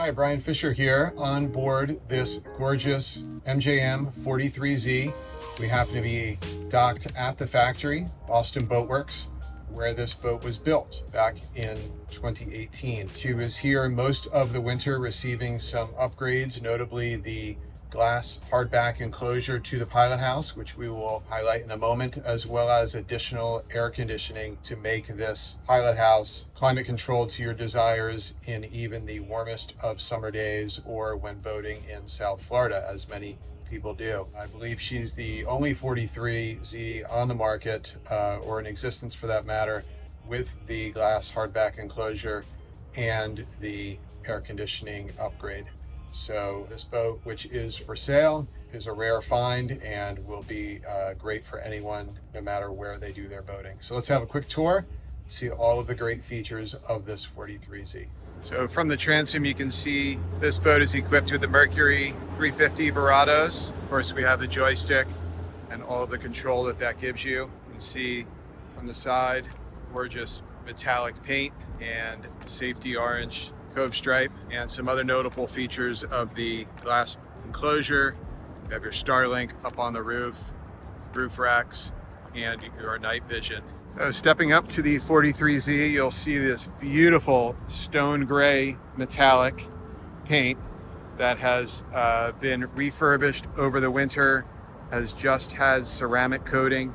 Hi, Brian.fisher here on board this gorgeous MJM 43Z. We happen to be docked at the factory, Boston Boat Works, where this boat was built back in 2018. She was here most of the winter receiving some upgrades, notably the glass hardback enclosure to the pilot house, which we will highlight in a moment, as well as additional air conditioning to make this pilot house climate controlled to your desires in even the warmest of summer days or when boating in South Florida, as many people do. I believe she's the only 43Z on the market, or in existence for that matter, with the glass hardback enclosure and the air conditioning upgrade. So this boat, which is for sale, is a rare find and will be great for anyone, no matter where they do their boating. So let's have a quick tour, see all of the great features of this 43Z. So from the transom, you can see this boat is equipped with the Mercury 350 Verados. Of course, we have the joystick and all of the control that gives you. You can see from the side, gorgeous metallic paint and safety orange cove stripe, and some other notable features of the glass enclosure. You have your Starlink up on the roof racks, and your night vision. Stepping up to the 43Z, you'll see this beautiful stone gray metallic paint that has been refurbished over the winter, has just had ceramic coating.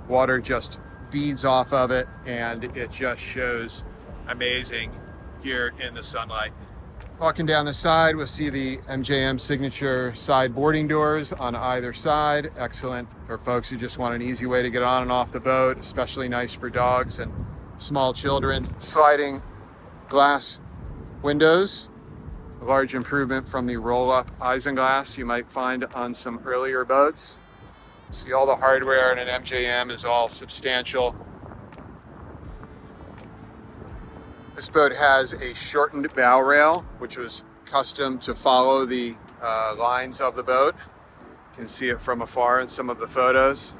Water just beads off of it, and it just shows amazing here in the sunlight. Walking down the side, we'll see the MJM signature side boarding doors on either side. Excellent for folks who just want an easy way to get on and off the boat, especially nice for dogs and small children. Sliding glass windows, a large improvement from the roll-up isinglass you might find on some earlier boats. See, all the hardware in an MJM is all substantial. This boat has a shortened bow rail, which was custom to follow the lines of the boat. You can see it from afar in some of the photos.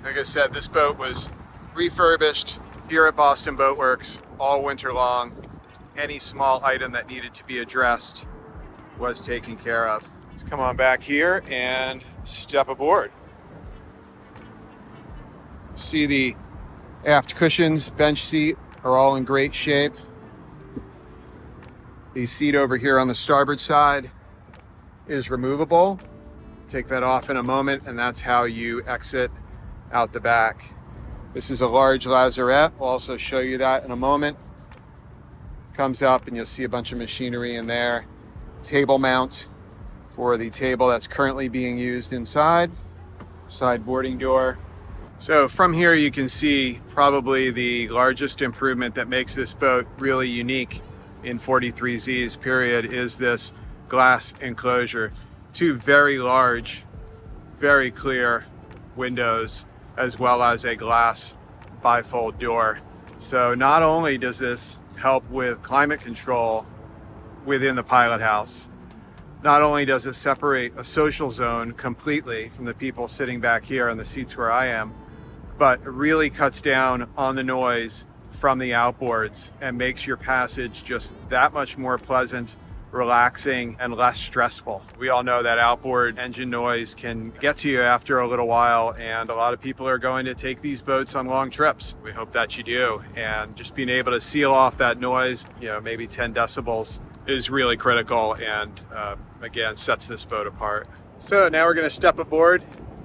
Like I said, this boat was refurbished here at Boston Boat Works all winter long. Any small item that needed to be addressed was taken care of. Let's come on back here and step aboard. See, the aft cushions, bench seat are all in great shape. The seat over here on the starboard side is removable. Take that off in a moment, and that's how you exit out the back. This is a large lazarette. We'll also show you that in a moment. Comes up and you'll see a bunch of machinery in there. Table mount for the table that's currently being used inside. Side boarding door. So from here you can see probably the largest improvement that makes this boat really unique in 43Z's period is this glass enclosure. Two very large, very clear windows, as well as a glass bifold door. So not only does this help with climate control within the pilot house, not only does it separate a social zone completely from the people sitting back here on the seats where I am, but it really cuts down on the noise from the outboards and makes your passage just that much more pleasant, relaxing, and less stressful. We all know that outboard engine noise can get to you after a little while, and a lot of people are going to take these boats on long trips. We hope that you do, and just being able to seal off that noise, maybe 10 decibels, is really critical, and again, sets this boat apart. So now we're going to step aboard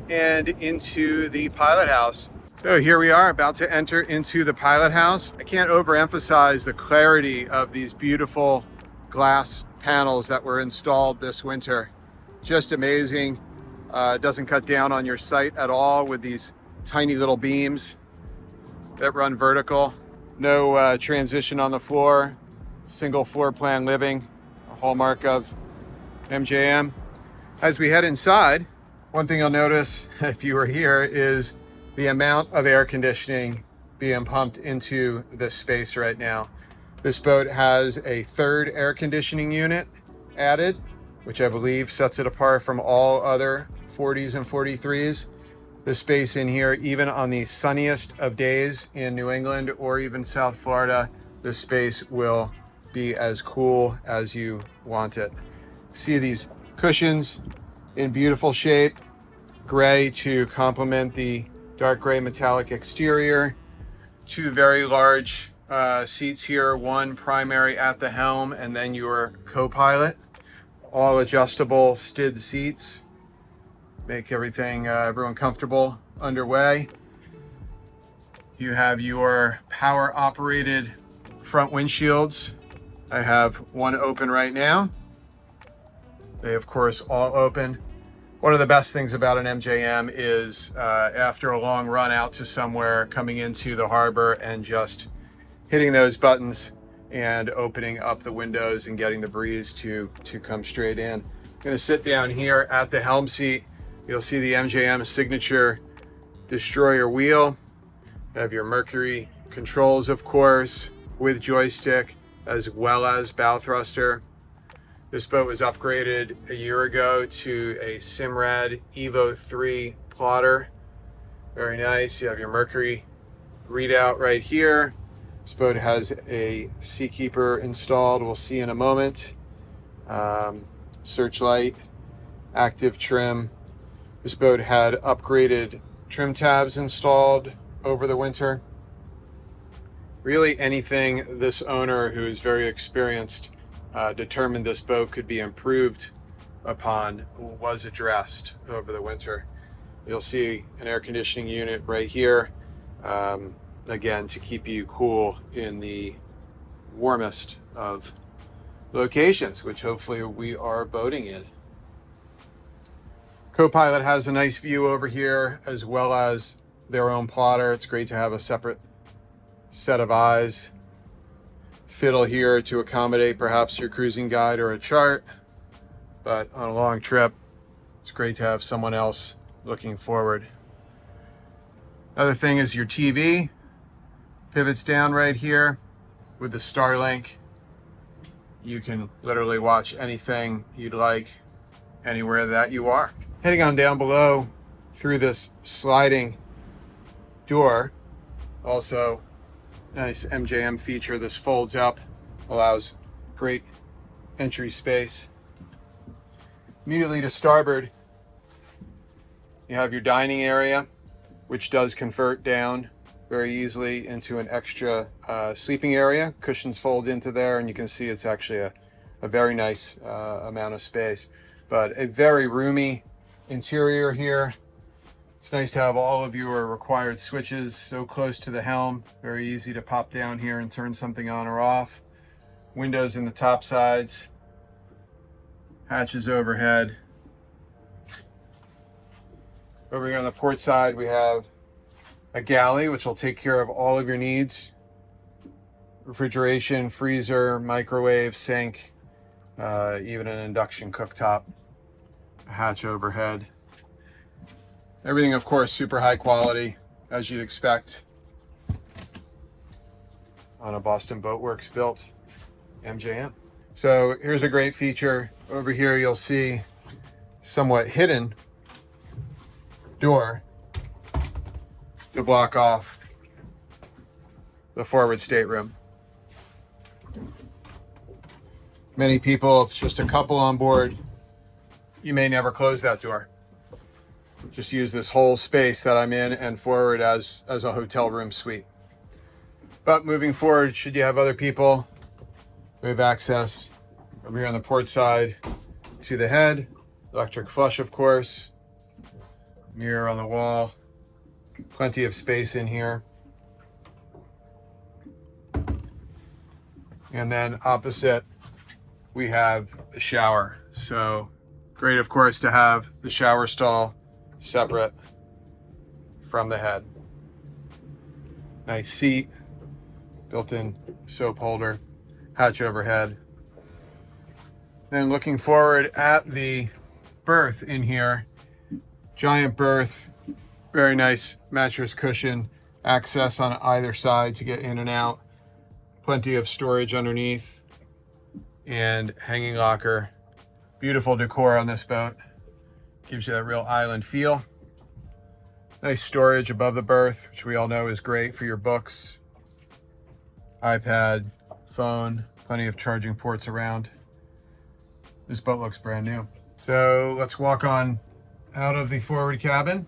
and into the pilot house. So here we are, about to enter into the pilot house. I can't overemphasize the clarity of these beautiful glass panels that were installed this winter. Just amazing. It doesn't cut down on your sight at all with these tiny little beams that run vertical. No transition on the floor. Single floor plan living, a hallmark of MJM. As we head inside, one thing you'll notice if you were here is the amount of air conditioning being pumped into this space right now. This boat has a third air conditioning unit added, which I believe sets it apart from all other 40s and 43s. The space in here, even on the sunniest of days in New England or even South Florida, this space will be as cool as you want it. See these cushions in beautiful shape, gray to complement the dark gray metallic exterior. Two very large seats here, one primary at the helm and then your co-pilot. All adjustable STID seats. Make everyone comfortable underway. You have your power operated front windshields. I have one open right now. They of course all open. One of the best things about an MJM is after a long run out to somewhere, coming into the harbor and just hitting those buttons and opening up the windows and getting the breeze to come straight in. I'm gonna sit down here at the helm seat. You'll see the MJM signature destroyer wheel. You have your Mercury controls, of course, with joystick as well as bow thruster. This boat was upgraded a year ago to a Simrad EVO 3 plotter. Very nice. You have your Mercury readout right here. This boat has a Seakeeper installed, we'll see in a moment. Searchlight, active trim. This boat had upgraded trim tabs installed over the winter. Really anything this owner, who is very experienced, determined this boat could be improved upon, was addressed over the winter. You'll see an air conditioning unit right here, again, to keep you cool in the warmest of locations, which hopefully we are boating in. Co-pilot has a nice view over here, as well as their own plotter. It's great to have a separate set of eyes. Fiddle here to accommodate perhaps your cruising guide or a chart, but on a long trip, it's great to have someone else looking forward. Another thing is your TV pivots down right here with the Starlink. You can literally watch anything you'd like anywhere that you are. Heading on down below through this sliding door, also nice MJM feature. This folds up, allows great entry space. Immediately to starboard, you have your dining area, which does convert down very easily into an extra sleeping area. Cushions fold into there, and you can see it's actually a very nice amount of space, but a very roomy interior here. It's nice to have all of your required switches so close to the helm. Very easy to pop down here and turn something on or off. Windows in the top sides. Hatches overhead. Over here on the port side, we have a galley, which will take care of all of your needs. Refrigeration, freezer, microwave, sink, even an induction cooktop. A hatch overhead. Everything, of course, super high quality, as you'd expect on a Boston Boat Works built MJM. So here's a great feature. Over here, you'll see somewhat hidden door to block off the forward stateroom. Many people, if it's just a couple on board, you may never close that door. Just use this whole space that I'm in and forward as a hotel room suite. But moving forward, should you have other people, we have access over here on the port side to the head, electric flush, of course, mirror on the wall, plenty of space in here. And then opposite, we have the shower. So great, of course, to have the shower stall separate from the head. Nice seat, built-in soap holder, hatch overhead. Then looking forward at the berth in here, giant berth, very nice mattress cushion, access on either side to get in and out, plenty of storage underneath, and hanging locker. Beautiful decor on this boat. Gives you that real island feel. Nice storage above the berth, which we all know is great for your books, iPad, phone, Plenty of charging ports around. This boat looks brand new. So let's walk on out of the forward cabin.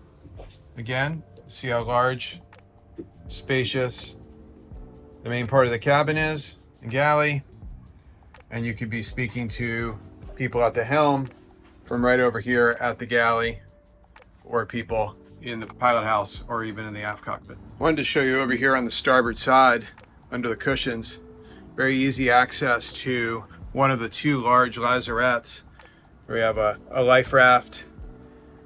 Again, see how large, spacious the main part of the cabin is, the galley. And you could be speaking to people at the helm from right over here at the galley, or people in the pilot house, or even in the aft cockpit. Wanted to show you over here on the starboard side, under the cushions, very easy access to one of the two large lazarettes. We have a life raft.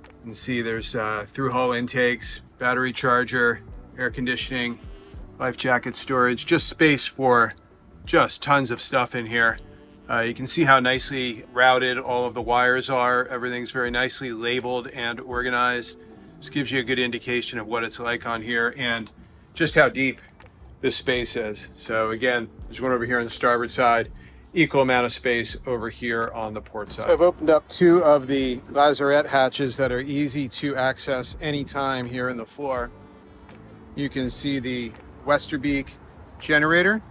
You can see there's through hull intakes, battery charger, air conditioning, life jacket storage, just space for just tons of stuff in here. You can see how nicely routed all of the wires are. Everything's very nicely labeled and organized. This gives you a good indication of what it's like on here and just how deep this space is. So again, there's one over here on the starboard side, equal amount of space over here on the port side. So I've opened up two of the lazarette hatches that are easy to access anytime here in the floor. You can see the Westerbeek generator,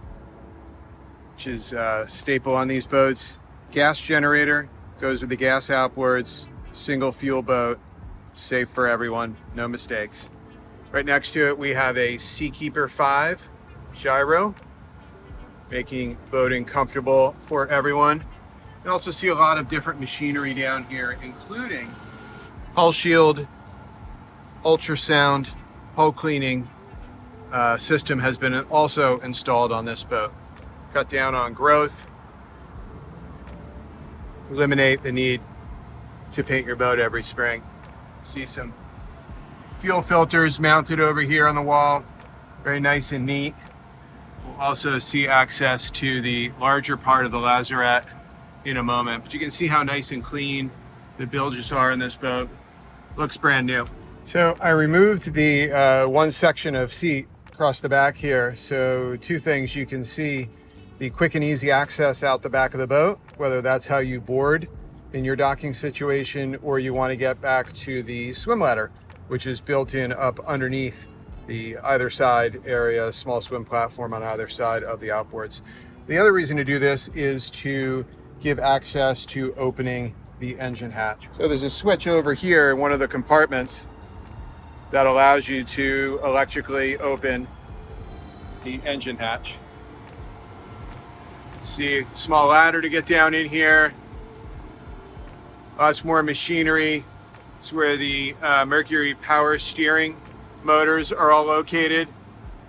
which is a staple on these boats. Gas generator, goes with the gas outboards, single fuel boat, safe for everyone, no mistakes. Right next to it, we have a Seakeeper 5 gyro, making boating comfortable for everyone. You can also see a lot of different machinery down here, including hull shield, ultrasound, hull cleaning system has been also installed on this boat. Cut down on growth, eliminate the need to paint your boat every spring. See some fuel filters mounted over here on the wall, very nice and neat. We'll also see access to the larger part of the lazarette in a moment, but you can see how nice and clean the bilges are in this boat. Looks brand new. So I removed the one section of seat across the back here. So two things: you can see the quick and easy access out the back of the boat, whether that's how you board in your docking situation or you want to get back to the swim ladder, which is built in up underneath the either side area, small swim platform on either side of the outboards. The other reason to do this is to give access to opening the engine hatch. So there's a switch over here in one of the compartments that allows you to electrically open the engine hatch. See, small ladder to get down in here. Lots more machinery. It's where the Mercury power steering motors are all located.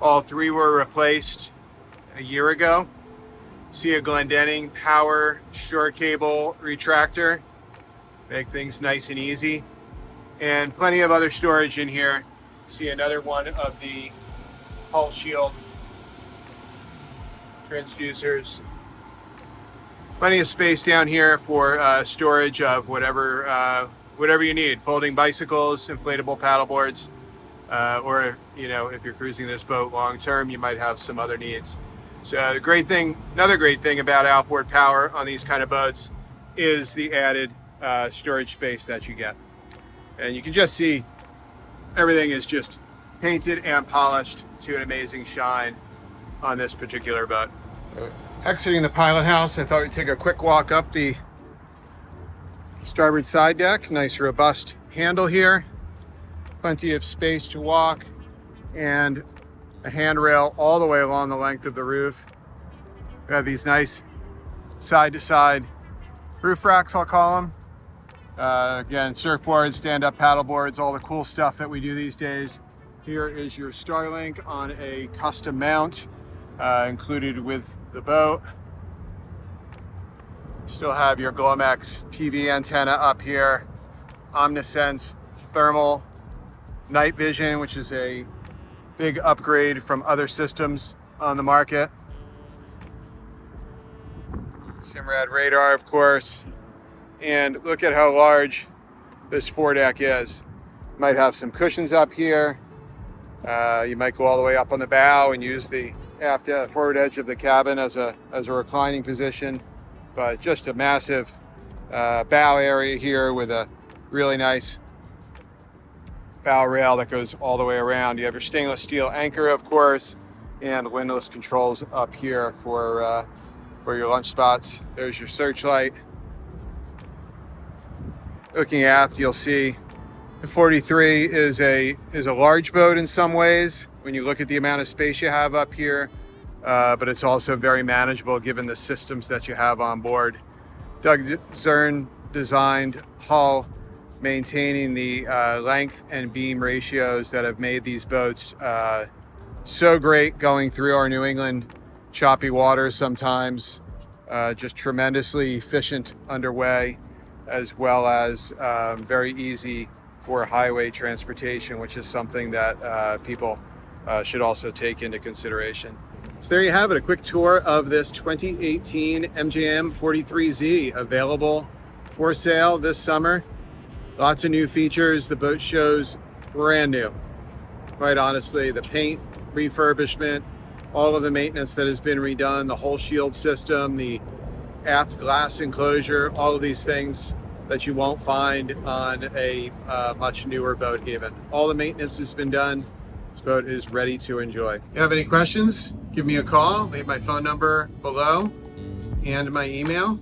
All three were replaced a year ago. See a Glendenning power shore cable retractor. Make things nice and easy. And plenty of other storage in here. See another one of the hull shield transducers. Plenty of space down here for storage of whatever you need. Folding bicycles, inflatable paddle boards, or if you're cruising this boat long term, you might have some other needs. So another great thing about outboard power on these kind of boats is the added storage space that you get. And you can just see everything is just painted and polished to an amazing shine on this particular boat. Exiting the pilot house, I thought we'd take a quick walk up the starboard side deck. Nice robust handle here, plenty of space to walk, and a handrail all the way along the length of the roof. We have these nice side-to-side roof racks, I'll call them. Again, surfboards, stand-up paddle boards, all the cool stuff that we do these days. Here is your Starlink on a custom mount included with the boat. Still have your Glomex TV antenna up here. Omnisence Thermal Night Vision, which is a big upgrade from other systems on the market. Simrad radar, of course. And look at how large this foredeck is. Might have some cushions up here. You might go all the way up on the bow and use the forward edge of the cabin as a reclining position. But just a massive bow area here with a really nice bow rail that goes all the way around. You have your stainless steel anchor, of course, and windlass controls up here for for your lunch spots. There's your searchlight. Looking aft, you'll see the 43 is a large boat in some ways when you look at the amount of space you have up here, but it's also very manageable given the systems that you have on board. Doug Zern designed hull, maintaining the length and beam ratios that have made these boats so great going through our New England choppy waters sometimes. Just tremendously efficient underway, as well as very easy for highway transportation, which is something that people should also take into consideration. So there you have it, a quick tour of this 2018 MJM 43Z, available for sale this summer. Lots of new features. The boat shows brand new. Quite honestly, the paint, refurbishment, all of the maintenance that has been redone, the whole shield system, the aft glass enclosure, all of these things that you won't find on a much newer boat even. All the maintenance has been done. This boat is ready to enjoy. If you have any questions, give me a call. Leave my phone number below and my email.